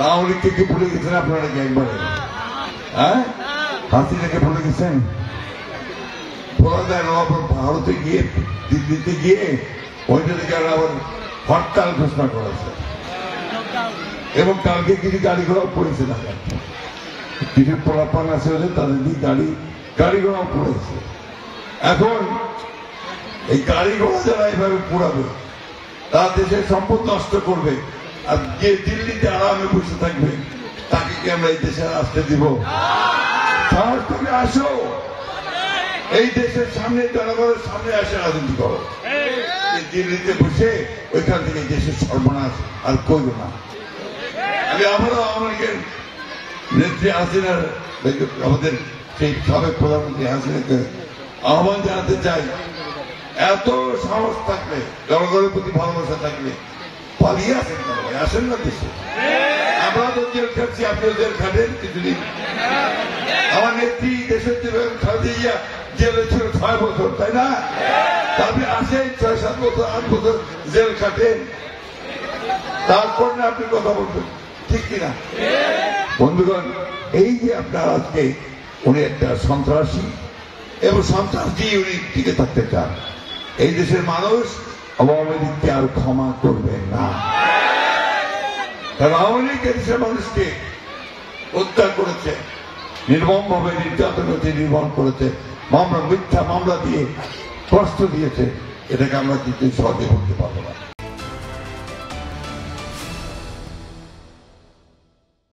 আওয়ামী লীগকে কি ভুলে গেছেন আপনারা কি একবারে? হ্যাঁ, হাসিনাকে ভুলে গেছেন? বলা যায় না, ভারতে গিয়ে দিল্লিতে গিয়ে ওইটা থেকে আবার হরতাল ঘোষণা করেছে এবং কালকে কিছু গাড়ি ঘোড়াও পড়েছে না, কিছু পোলাপান আছে তাদের দিয়ে গাড়ি ঘোড়াও পড়েছে। এখন এই গাড়ি ঘোড়া যারা এইভাবে পোড়াবে তারা দেশের সম্পদ নষ্ট করবে, আর যে দিল্লিতে আরামে বসে থাকবে তাকে কি আমরা এই দেশে আসতে দিব? সাহস করে আসো, এই দেশের সামনে জনগণের সামনে আসে রাজনীতি করো। দিল্লিতে বসে ওইখান থেকে দেশের সর্বনাশ আর করবো না। আমি আবারও আমাদের নেত্রী হাসিনার, আমাদের সেই সাবেক প্রধানমন্ত্রী হাসিনাকে আহ্বান জানাতে চাই, এত সাহস থাকলে, জনগণের প্রতি ভালোবাসা থাকলে পালিয়ে আসেন না, আসেন না দেশে। আমরা তো জেল খাচ্ছি, আপনিও জেল খাটেন কিছুদিন। আমার নেত্রী দেশের খাদিয়া জেলে ছিল 6 বছর, তাই না? আপনি আসেন 6-7 বছর 8 বছর জেল খাটেন, তারপর না আপনি কথা বলবেন, ঠিক কিনা? বন্ধুগণ, এই যে আপনার আজকে উনি একটা সন্ত্রাসী এবং সন্ত্রাসী উনি টিকে থাকতে চান, এই দেশের মানুষ আওয়ামী লীগকে আর ক্ষমা করবেন না। কারণ আওয়ামী লীগ দেশের মানুষকে হত্যা করেছে, নির্মমভাবে নির্যাতন হচ্ছে, নির্মম করেছে, মিথ্যা মামলা দিয়ে কষ্ট দিয়েছে, এটাকে আমরা কিন্তু সহজে করতে পারবো না।